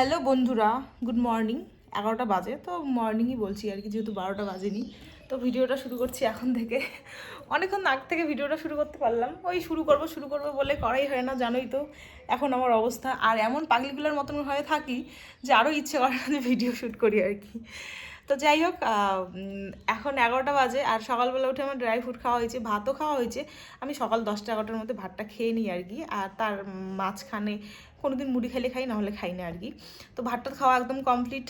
Hello বন্ধুরা, good morning. 11টা বাজে, তো মর্নিংই বলছি আর কি, যেহেতু 12টা বাজেনি। তো ভিডিওটা শুরু করছি এখন থেকে। অনেকক্ষণ আগ থেকে ভিডিওটা শুরু করতে পারলাম, ওই শুরু করবো বলে করাই হয় না, জানোই তো এখন আমার অবস্থা। আর এমন পাগলিগুলোর মতন হয়ে থাকি যে আরও ইচ্ছে করে না যে ভিডিও শ্যুট করি আর কি। তো যাই হোক, এখন 11টা বাজে, আর সকালবেলা উঠে আমার ড্রাই ফ্রুট খাওয়া হয়েছে, ভাতও খাওয়া হয়েছে। আমি সকাল 10টা-11টার মধ্যে ভাতটা খেয়ে নিই আর কি, আর তার মাঝখানে কোনোদিন মুড়ি খেলে খাই, না হলে খাই না আর কি। তো ভাতটা খাওয়া একদম কমপ্লিট।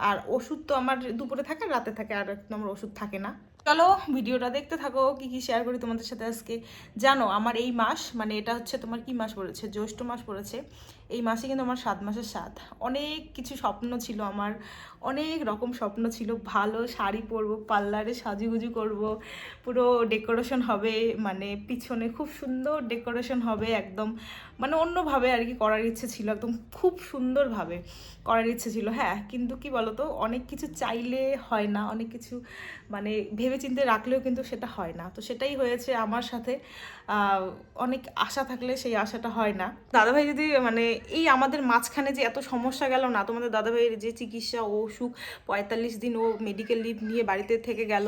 আর ওষুধ তো আমার দুপুরে থাকে, রাতে থাকে, আর একদম আমার ওষুধ থাকে না। চলো ভিডিওটা দেখতে থাকো, কি কি শেয়ার করি তোমাদের সাথে আজকে। জানো আমার এই মাস, মানে এটা হচ্ছে তোমার কি মাস পড়েছে, জ্যৈষ্ঠ মাস পড়েছে। এই মাসে কিন্তু আমার 7 মাসের স্বাদ। অনেক কিছু স্বপ্ন ছিল আমার, অনেক রকম স্বপ্ন ছিল। ভালো শাড়ি পরবো, পার্লারে সাজুগুজু করব, পুরো ডেকোরেশন হবে, মানে পিছনে খুব সুন্দর ডেকোরেশন হবে একদম, মানে অন্যভাবে আর কি করার ইচ্ছে ছিল, একদম খুব সুন্দরভাবে করার ইচ্ছে ছিল। হ্যাঁ, কিন্তু কি বলতো, অনেক কিছু চাইলে হয় না, অনেক কিছু মানে ভেবে চিন্তে রাখলেও কিন্তু সেটা হয় না। তো সেটাই হয়েছে আমার সাথে। অনেক আশা থাকলে সেই আশাটা হয় না। দাদাভাই যদি মানে এই আমাদের মাঝখানে যে এত সমস্যা গেল না, তোমাদের দাদাভাইয়ের যে চিকিৎসা ও অসুখ, 45 দিন ও মেডিকেল লিভ নিয়ে বাড়িতে থেকে গেল,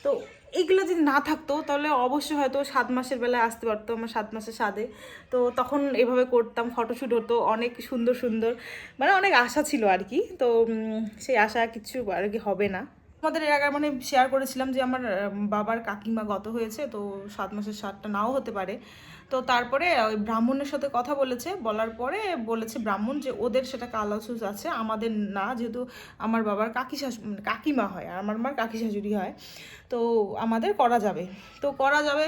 তো এইগুলো যদি না থাকতো তাহলে অবশ্যই হয়তো 7 মাসের বেলায় আসতে পারতো আমার 7 মাসের স্বাদে। তো তখন এভাবে করতাম, ফটোশ্যুট হতো অনেক সুন্দর সুন্দর, মানে অনেক আশা ছিল আর কি। তো সেই আশা কিছু আর কি হবে না। আমাদের এর আগে মানে শেয়ার করেছিলাম যে আমার বাবার কাকিমা গত হয়েছে, তো 7 মাসের স্বাদটা নাও হতে পারে। তো তারপরে ওই ব্রাহ্মণের সাথে কথা বলেছে, বলার পরে বলেছে ব্রাহ্মণ যে ওদের সেটা কালাসুস আছে, আমাদের না, যেহেতু আমার বাবার কাকিমা হয় আর আমার মার কাকি শাশুড়ি হয়, তো আমাদের করা যাবে। তো করা যাবে,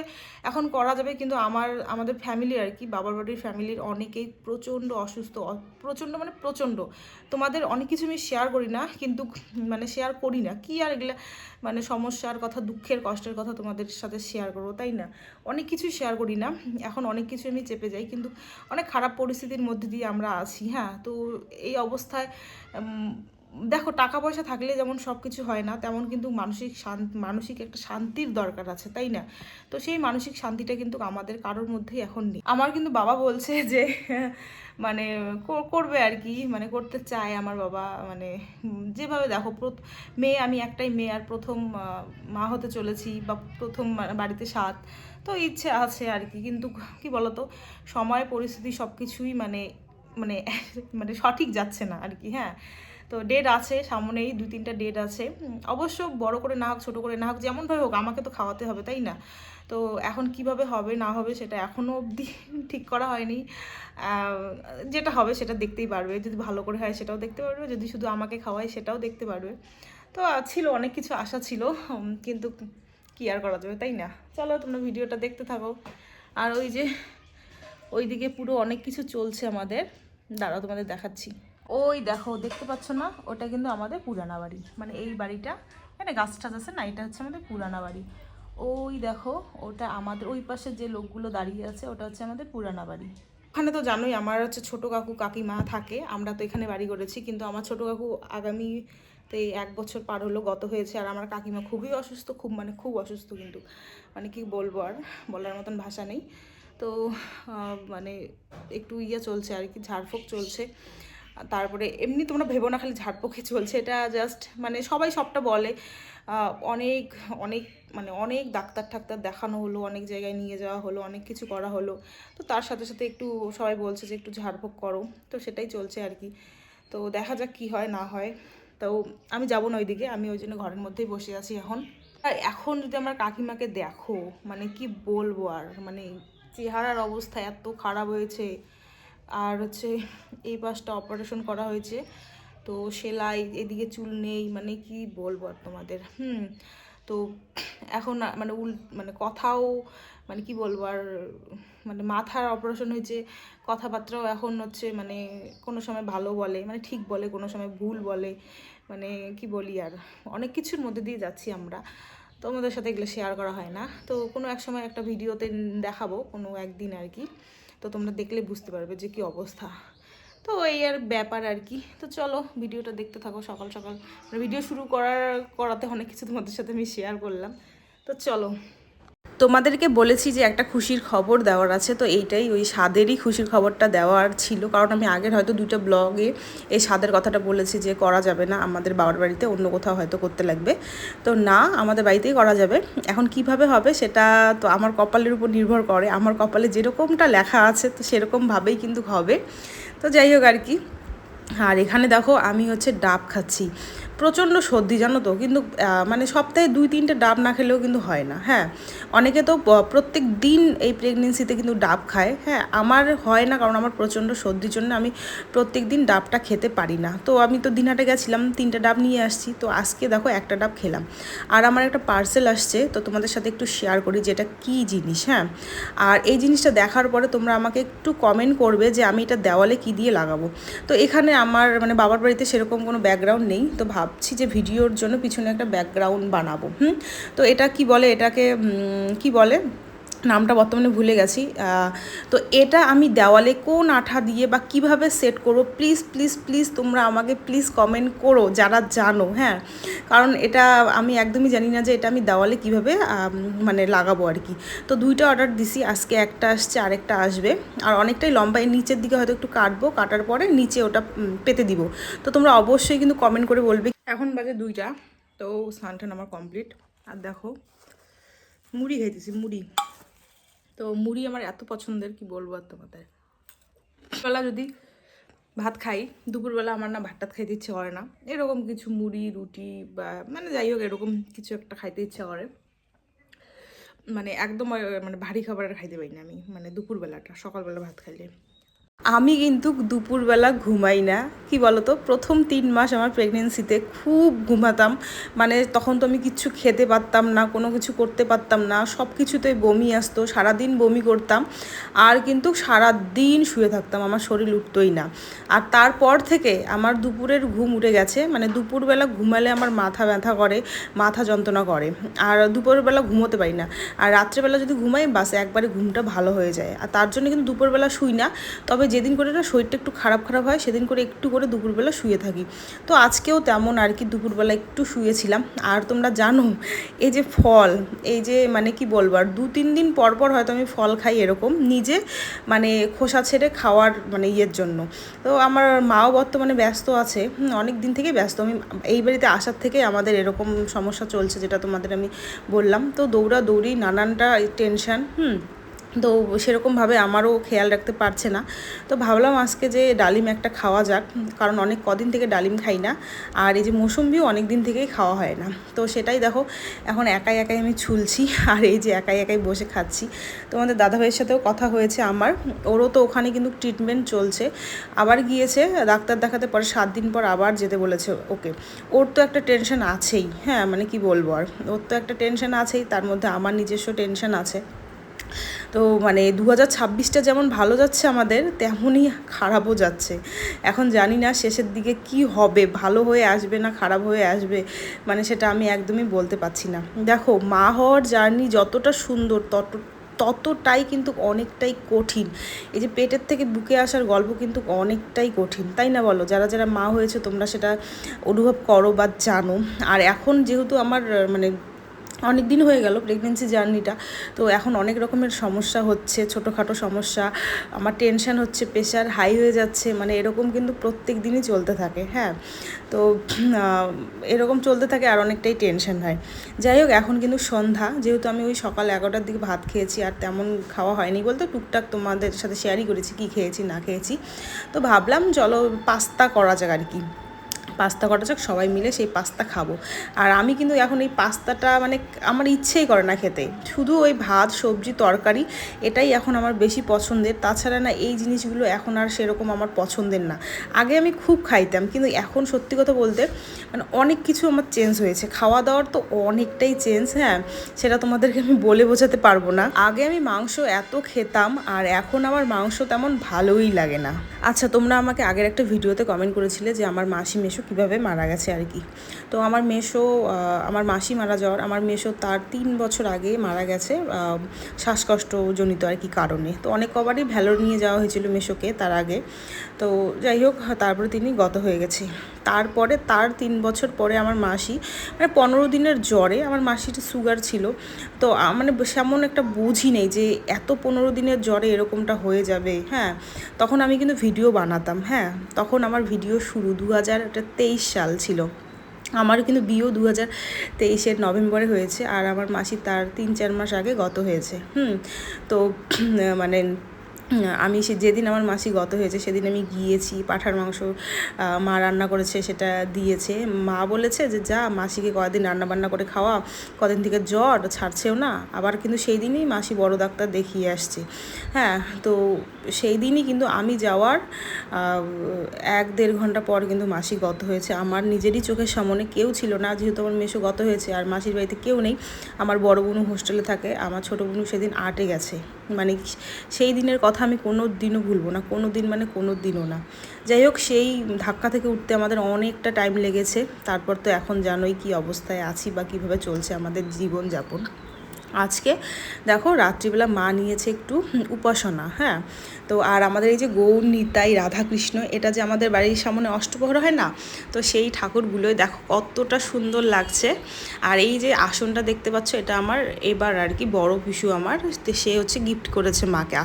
এখন করা যাবে, কিন্তু আমাদের ফ্যামিলি আর কি, বাবার বাড়ির ফ্যামিলির অনেকেই প্রচণ্ড অসুস্থ, প্রচণ্ড মানে প্রচণ্ড। তোমাদের অনেক কিছু আমি শেয়ার করি না, কিন্তু মানে শেয়ার করি না কি আর এগুলা, মানে সমস্যার কথা, দুঃখের কষ্টের কথা তোমাদের সাথে শেয়ার করবো, তাই না? অনেক কিছু শেয়ার করি না, এখন অনেক কিছু আমি চেপে যাই, কিন্তু অনেক খারাপ পরিস্থিতির মধ্যে দিয়ে আমরা আছি। হ্যাঁ, তো এই অবস্থায় দেখো, টাকা পয়সা থাকলে যেমন সব কিছু হয় না, তেমন কিন্তু মানসিক একটা শান্তির দরকার আছে, তাই না? তো সেই মানসিক শান্তিটা কিন্তু আমাদের কারোর মধ্যেই এখন নেই। আমার কিন্তু বাবা বলছে যে মানে করবে আর কি, মানে করতে চায় আমার বাবা, মানে যেভাবে দেখো, মেয়ে, আমি একটাই মেয়ে, আর প্রথম মা হতে চলেছি, বা প্রথম বাড়িতে সাত, তো ইচ্ছে আছে আর কি। কিন্তু কি বলতো, সময় পরিস্থিতি সব কিছুই মানে মানে মানে সঠিক যাচ্ছে না আর কি। হ্যাঁ, তো ডেট আছে সামনেই, 2-3টা ডেট আছে। অবশ্য বড় করে না হোক, ছোটো করে না হোক, যেমনভাবে হোক আমাকে তো খাওয়াতে হবে, তাই না? তো এখন কিভাবে হবে না হবে সেটা এখনও অবধি ঠিক করা হয়নি। যেটা হবে সেটা দেখতেই পারবে, যদি ভালো করে হয় সেটাও দেখতে পারবে, যদি শুধু আমাকে খাওয়ায় সেটাও দেখতে পারবে। তো ছিল অনেক কিছু আশা ছিল, কিন্তু কি আর করা যাবে, তাই না? চলো তোমরা ভিডিওটা দেখতে থাকো। আর ওই যে ওইদিকে পুরো অনেক কিছু চলছে আমাদের, দাঁড়াও তোমাদের দেখাচ্ছি। ওই দেখো, দেখতে পাচ্ছ না, ওটা কিন্তু আমাদের পুরানা বাড়ি, মানে এই বাড়িটা, মানে গাছ টাছ আছে না, এটা হচ্ছে আমাদের পুরানা বাড়ি। ওই দেখো, ওটা আমাদের ওই পাশে যে লোকগুলো দাঁড়িয়ে আছে, ওটা হচ্ছে আমাদের পুরানা বাড়ি। ওখানে তো জানোই আমার হচ্ছে ছোটো কাকু কাকিমা থাকে, আমরা তো এখানে বাড়ি করেছি, কিন্তু আমার ছোটো কাকু আগামীতে 1 বছর পার হলো গত হয়েছে। আর আমার কাকিমা খুবই অসুস্থ, খুব মানে খুব অসুস্থ, কিন্তু মানে কি বলবো, আর বলার মতন ভাষা নেই। তো মানে একটু চলছে আর কি, ঝাড়ফুঁক চলছে। তারপরে এমনি তোমরা ভেবো না খালি ঝাড়পোকে চলছে, এটা জাস্ট মানে সবাই সবটা বলে। অনেক অনেক মানে অনেক ডাক্তার ঠাক্তার দেখানো হলো, অনেক জায়গায় নিয়ে যাওয়া হলো, অনেক কিছু করা হলো। তো তার সাথে সাথে একটু সবাই বলছে যে একটু ঝাড়ফুঁক করো, তো সেটাই চলছে আর কি। তো দেখা যাক কি হয় না হয়। তো আমি যাবো না ওইদিকে, আমি ওই জন্য ঘরের মধ্যেই বসে আছি এখন। আর এখন যদি আমার কাকিমাকে দেখো, মানে কি বলবো আর, মানে চেহারার অবস্থা এত খারাপ হয়েছে। আর হচ্ছে এই পাশটা অপারেশন করা হয়েছে, তো সেলাই, এদিকে চুল নেই, মানে কি বলবো আর তোমাদের। তো এখন মানে মানে কথাও, মানে কি বলবো আর, মানে মাথার অপারেশন হয়েছে, কথাবার্তাও এখন হচ্ছে মানে কোনো সময় ভালো বলে, মানে ঠিক বলে, কোনো সময় ভুল বলে, মানে কি বলি আর, অনেক কিছুর মধ্যে দিয়ে যাচ্ছি আমরা। তোমাদের সাথে এগুলো শেয়ার করা হয় না, তো কোনো এক সময় একটা ভিডিওতে দেখাবো কোনো একদিন আর কি। তো তোমরা দেখলে বুঝতে পারবে যে কি অবস্থা। তো এই আর ব্যাপার আর কি। তো চলো ভিডিওটা দেখতে থাকো, সকাল সকাল ভিডিও শুরু করাতে অনেক কিছু তোমাদের সাথে আমি শেয়ার করলাম। তো চলো। তোমাদেরকে বলেছি যে একটা খুশির খবর দেওয়ার আছে, তো এইটাই ওই স্বাদেরই খুশির খবরটা দেওয়ার ছিল। কারণ আমি আগের হয়তো 2টা ব্লগে এই স্বাদের কথাটা বলেছি যে করা যাবে না আমাদের বাবার বাড়িতে, অন্য কোথাও হয়তো করতে লাগবে। তো না, আমাদের বাড়িতেই করা যাবে। এখন কিভাবে হবে সেটা তো আমার কপালের উপর নির্ভর করে। আমার কপালে যেরকমটা লেখা আছে তো সেরকমভাবেই কিন্তু হবে। তো যাই হোক আর কি। আর এখানে দেখো আমি হচ্ছে ডাব খাচ্ছি, প্রচণ্ড সর্দি জানো তো, কিন্তু মানে সপ্তাহে 2-3টে ডাব না খেলেও কিন্তু হয় না। হ্যাঁ, অনেকে তো প্রত্যেক দিন এই প্রেগনেন্সিতে কিন্তু ডাব খায়। হ্যাঁ, আমার হয় না, কারণ আমার প্রচণ্ড সর্দির জন্য আমি প্রত্যেক দিন ডাবটা খেতে পারি না। তো আমি তো দিনহাটে গেছিলাম, 3টে ডাব নিয়ে আসছি, তো আজকে দেখো একটা ডাব খেলাম। আর আমার একটা পার্সেল আসছে, তো তোমাদের সাথে একটু শেয়ার করি যে এটা কী জিনিস। হ্যাঁ, আর এই জিনিসটা দেখার পরে তোমরা আমাকে একটু কমেন্ট করবে যে আমি এটা দেওয়ালে কী দিয়ে লাগাবো। তো এখানে আমার মানে বাবার বাড়িতে সেরকম কোনো ব্যাকগ্রাউন্ড নেই, তো ভাবছি যে ভিডিওর জন্য পিছনে একটা ব্যাকগ্রাউন্ড বানাবো। তো এটা কি বলে, এটাকে কি বলে, নামটা বর্তমানে ভুলে গেছি। তো এটা আমি দেওয়ালে কোন আঠা দিয়ে বা কিভাবে সেট করবো, প্লিজ প্লিজ প্লিজ তোমরা আমাকে প্লিজ কমেন্ট করো যারা জানো। হ্যাঁ, কারণ এটা আমি একদমই জানি না যে এটা আমি দেওয়ালে কিভাবে মানে লাগাবো আর কি। তো 2টা অর্ডার দিছি, আজকে একটা আসছে, আরেকটা আসবে। আর অনেকটাই লম্বা, এর নিচের দিকে হয়তো একটু কাটবো, কাটার পরে নিচে ওটা পেতে দিব। তো তোমরা অবশ্যই কিন্তু কমেন্ট করে বলবে। এখন বাজে 2টা, তো স্নান আমার কমপ্লিট। আর দেখো মুড়ি খাইতেছি, মুড়ি। তো মুড়ি আমার এত পছন্দের, কি বলবো আর তোমাদের। বেলা যদি ভাত খাই, দুপুরবেলা আমার না ভাত টাত খাইতে ইচ্ছে করে না, এরকম কিছু মুড়ি রুটি বা মানে যাই হোক এরকম কিছু একটা খাইতে ইচ্ছে করে। মানে একদম মানে ভারী খাবার আর খাইতে পারি না আমি, মানে দুপুরবেলাটা, সকালবেলা ভাত খাইলে। আমি কিন্তু দুপুরবেলা ঘুমাই না, কি বলতো, প্রথম 3 মাস আমার প্রেগনেন্সিতে খুব ঘুমাতাম। মানে তখন তো আমি কিচ্ছু খেতে পারতাম না, কোনো কিছু করতে পারতাম না, সব কিছুতেই বমি আসতো, সারাদিন বমি করতাম। আর কিন্তু সারাদিন শুয়ে থাকতাম, আমার শরীর উঠতোই না। আর তারপর থেকে আমার দুপুরের ঘুম উঠে গেছে, মানে দুপুরবেলা ঘুমালে আমার মাথা ব্যথা করে, মাথা যন্ত্রণা করে, আর দুপুরবেলা ঘুমোতে পারি না। আর রাত্রেবেলা যদি ঘুমাই বাস একবারে ঘুমটা ভালো হয়ে যায়। আর তার জন্য কিন্তু দুপুরবেলা শুই না, তবে যেদিন করে না শরীরটা একটু খারাপ হয় সেদিন করে একটু করে দুপুরবেলা শুয়ে থাকি। তো আজকেও তেমন আর কি, দুপুরবেলা একটু শুয়েছিলাম। আর তোমরা জানো এই যে ফল, এই যে মানে কি বলবো, আর 2-3 দিন পর পর হয়তো আমি ফল খাই এরকম নিজে, মানে খোসা ছেড়ে খাওয়ার মানে ইয়ের জন্য। তো আমার মাও বর্তমানে ব্যস্ত আছে, অনেক দিন থেকেই ব্যস্ত। আমি এই বাড়িতে আসার থেকে আমাদের এরকম সমস্যা চলছে, যেটা তোমাদের আমি বললাম। তো দৌড়াদৌড়ি, নানানটা টেনশান। তো সেরকমভাবে আমারও খেয়াল রাখতে পারছে না। তো ভাবলাম আজকে যে ডালিম একটা খাওয়া যাক, কারণ অনেক কদিন থেকে ডালিম খাই না। আর এই যে মৌসুম্বিও অনেক দিন থেকেই খাওয়া হয় না। তো সেটাই দেখো এখন একাই একাই আমি ছুলছি, আর এই যে একাই একাই বসে খাচ্ছি। তোমাদের দাদাভাইয়ের সাথেও কথা হয়েছে আমার, ওরও তো ওখানে কিন্তু ট্রিটমেন্ট চলছে, আবার গিয়েছে ডাক্তার দেখাতে, পরে 7 দিন পর আবার যেতে বলেছে ওকে। ওর তো একটা টেনশন আছেই, হ্যাঁ মানে কি বলবো, আর ওর তো একটা টেনশন আছেই, তার মধ্যে আমার নিজস্ব টেনশন আছে। তো মানে 2026টা যেমন ভালো যাচ্ছে আমাদের, তেমনই খারাপও যাচ্ছে। এখন জানি না শেষের দিকে কি হবে, ভালো হয়ে আসবে না খারাপ হয়ে আসবে, মানে সেটা আমি একদমই বলতে পারছি না। দেখো মা হওয়ার জার্নি যতটা সুন্দর ততটাই কিন্তু অনেকটাই কঠিন। এই যে পেটের থেকে বুকে আসার গল্প কিন্তু অনেকটাই কঠিন, তাই না বলো? যারা যারা মা হয়েছে তোমরা সেটা অনুভব করো বা জানো। আর এখন যেহেতু আমার মানে অনেক দিন হয়ে গেল প্রেগনেন্সি জার্নিটা, তো এখন অনেক রকমের সমস্যা হচ্ছে, ছোটোখাটো সমস্যা, আমার টেনশান হচ্ছে, প্রেশার হাই হয়ে যাচ্ছে, মানে এরকম কিন্তু প্রত্যেক দিনই চলতে থাকে। হ্যাঁ, তো এরকম চলতে থাকে আর অনেকটাই টেনশন হয়। যাই হোক এখন কিন্তু সন্ধ্যা, যেহেতু আমি ওই সকাল 11টার দিকে ভাত খেয়েছি, আর তেমন খাওয়া হয়নি বলতে টুকটাক তোমাদের সাথে শেয়ারই করেছি কী খেয়েছি না খেয়েছি। তো ভাবলাম চলো পাস্তা করা যাক আর কি, পাস্তা করা যাক, সবাই মিলে সেই পাস্তা খাবো। আর আমি কিন্তু এখন এই পাস্তাটা মানে আমার ইচ্ছেই করে না খেতে, শুধু ওই ভাত সবজি তরকারি এটাই এখন আমার বেশি পছন্দের। তাছাড়া না এই জিনিসগুলো এখন আর সেরকম আমার পছন্দের না। আগে আমি খুব খাইতাম, কিন্তু এখন সত্যি কথা বলতে মানে অনেক কিছু আমার চেঞ্জ হয়েছে, খাওয়া দাওয়ার তো অনেকটাই চেঞ্জ। হ্যাঁ, সেটা তোমাদেরকে আমি বলে বোঝাতে পারবো না। আগে আমি মাংস এত খেতাম, আর এখন আমার মাংস তেমন ভালোই লাগে না। আচ্ছা, তোমরা আমাকে আগের একটা ভিডিওতে কমেন্ট করেছিলে যে আমার মাসি মেশো কীভাবে মারা গেছে আর কি। তো আমার মেসো, আমার মাসি মারা যাওয়ার, আমার মেসো তার 3 বছর আগে মারা গেছে শ্বাসকষ্টজনিত আর কি কারণে। তো অনেক কবারই ভ্যালোর নিয়ে যাওয়া হয়েছিল মেসোকে তার আগে। তো যাই হোক, তারপরে তিনি গত হয়ে গেছে। তারপরে তার 3 বছর পরে আমার মাসি, মানে 15 দিনের জ্বরে, আমার মাসির সুগার ছিল। তো মানে সেমন একটা বুঝি নেই যে এত 15 দিনের জ্বরে এরকমটা হয়ে যাবে। হ্যাঁ, তখন আমি কিন্তু ভিডিও বানাতাম। হ্যাঁ, তখন আমার ভিডিও শুরু 2023 সাল ছিল। আমারও কিন্তু বিয়েও 2023 নভেম্বরে হয়েছে, আর আমার মাসি তার 3-4 মাস আগে গত হয়েছে। তো মানে আমি যেদিন আমার মাসি গত হয়েছে সেদিন আমি গিয়েছি, পাঁঠার মাংস মা রান্না করেছে, সেটা দিয়েছে। মা বলেছে যে যা মাসিকে কয়েকদিন রান্নাবান্না করে খাওয়া, কদিন থেকে জ্বর ছাড়ছেও না। আবার কিন্তু সেই দিনই মাসি বড় ডাক্তার দেখিয়ে আসছে। হ্যাঁ, তো সেই দিনই কিন্তু আমি যাওয়ার 1-1.5 ঘন্টা পর কিন্তু মাসি গত হয়েছে। আমার নিজেরই চোখের সামনে, কেউ ছিল না, যেহেতু আমার মেসো গত হয়েছে আর মাসির বাড়িতে কেউ নেই। আমার বড় বোনও হোস্টেলে থাকে, আমার ছোটো বোনও সেদিন 8-এ গেছে। মানে সেই দিনের কথা আমি কোনো দিনও ভুলবো না, কোনো দিন মানে কোনো দিনও না। যাই হোক, সেই ধাক্কা থেকে উঠতে আমাদের অনেকটা টাইম লেগেছে। তারপর তো এখন জানোই কী অবস্থায় আছি বা কীভাবে চলছে আমাদের জীবনযাপন। আজকে দেখো রাত্রিবেলা মা নিয়েছে একটু উপাসনা। হ্যাঁ, তো আর আমাদের এই যে গৌর নিতাই রাধাকৃষ্ণ, এটা যে আমাদের বাড়ির সামনে অষ্টপ্রহর হয় না, তো সেই ঠাকুরগুলোই দেখো কতটা সুন্দর লাগছে। আর এই যে আসনটা দেখতে পাচ্ছ, এটা আমার এবার আর কি বড় পিসু আমার, সে হচ্ছে গিফট করেছে মাকে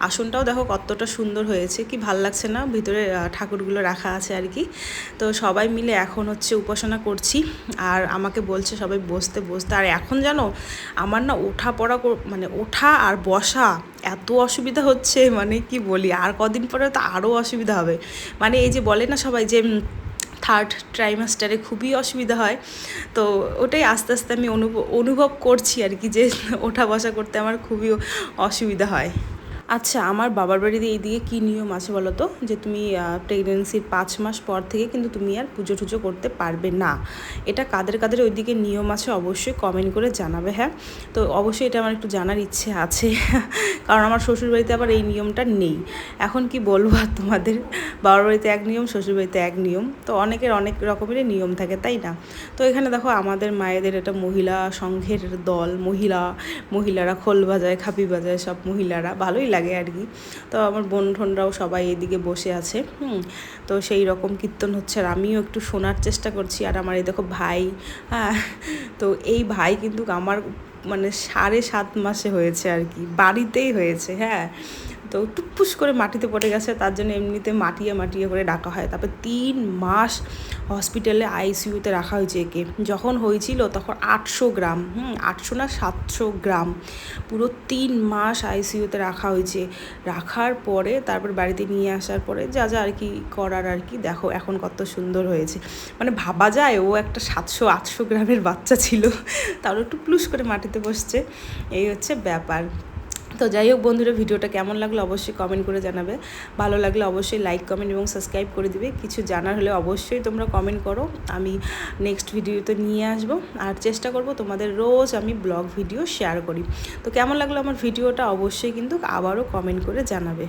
আসনটাও দেখো কতটা সুন্দর হয়েছে, কি ভাল লাগছে না, ভিতরে ঠাকুরগুলো রাখা আছে আর কি। তো সবাই মিলে এখন হচ্ছে উপাসনা করছি, আর আমাকে বলছে সবাই বসতে। আর এখন জানো আমার না মানে ওঠা আর বসা এত অসুবিধা হচ্ছে, মানে কি বলি, আর কদিন পরে তো আরও অসুবিধা হবে। মানে এই যে বলে না সবাই যে 3rd ট্রাইমাস্টারে খুবই অসুবিধা হয়, তো ওটাই আস্তে আস্তে আমি অনুভব করছি আর কি, যে ওঠা বসা করতে আমার খুবই অসুবিধা হয়। আচ্ছা, আমার বাবার বাড়িতে এইদিকে কী নিয়ম আছে বলো তো, যে তুমি প্রেগনেন্সির 5 মাস পর থেকে কিন্তু তুমি আর পুজো টুজো করতে পারবে না। এটা কাদের ওইদিকে নিয়ম আছে অবশ্যই কমেন্ট করে জানাবে। হ্যাঁ, তো অবশ্যই এটা আমার একটু জানার ইচ্ছে আছে, কারণ আমার শ্বশুরবাড়িতে আবার এই নিয়মটা নেই। এখন কি বলবো আর তোমাদের, বাবার বাড়িতে এক নিয়ম, শ্বশুরবাড়িতে এক নিয়ম, তো অনেকের অনেক রকমেরই নিয়ম থাকে, তাই না? তো এখানে দেখো আমাদের মায়েদের এটা মহিলা সংঘের দল, মহিলারা খোল বাজায়, খাপি বাজায়, সব মহিলারা, ভালোই লাগে আর কি। তো আমার বোন ঠোনরাও সবাই এদিকে বসে আছে। তো সেই রকম কীর্তন হচ্ছে, আর আমিও একটু শোনার চেষ্টা করছি। আর আমার এই দেখো ভাই, হ্যাঁ, তো এই ভাই কিন্তু আমার মানে 7.5 মাসে হয়েছে আর কি, বাড়িতেই হয়েছে। হ্যাঁ, তো টুপুস করে মাটিতে পড়ে গেছে, তার জন্য এমনিতে মাটিয়ে করে ডাকা হয়। তারপর 3 মাস হসপিটালে আইসিইউতে রাখা হয়েছে একে। যখন হয়েছিল তখন 800 গ্রাম, 800 না 700 গ্রাম, পুরো 3 মাস আইসিইউতে রাখা হয়েছে। রাখার পরে তারপর বাড়িতে নিয়ে আসার পরে যা আর কি করার আর কি, দেখো এখন কত সুন্দর হয়েছে। মানে ভাবা যায় ও একটা 700-800 গ্রামের বাচ্চা ছিল, তাহলে একটু প্লুস করে মাটিতে বসছে, এই হচ্ছে ব্যাপার। তো যাই হোক বন্ধুরা, ভিডিওটা কেমন লাগলো অবশ্যই কমেন্ট করে জানাবে। ভালো লাগলে অবশ্যই লাইক, কমেন্ট এবং সাবস্ক্রাইব করে দিবে। কিছু জানার হলে অবশ্যই তোমরা কমেন্ট করো, আমি নেক্সট ভিডিওতে নিয়ে আসবো। আর চেষ্টা করব তোমাদের রোজ আমি ব্লগ ভিডিও শেয়ার করি। তো কেমন লাগলো আমার ভিডিওটা অবশ্যই কিন্তু আবারও কমেন্ট করে জানাবে।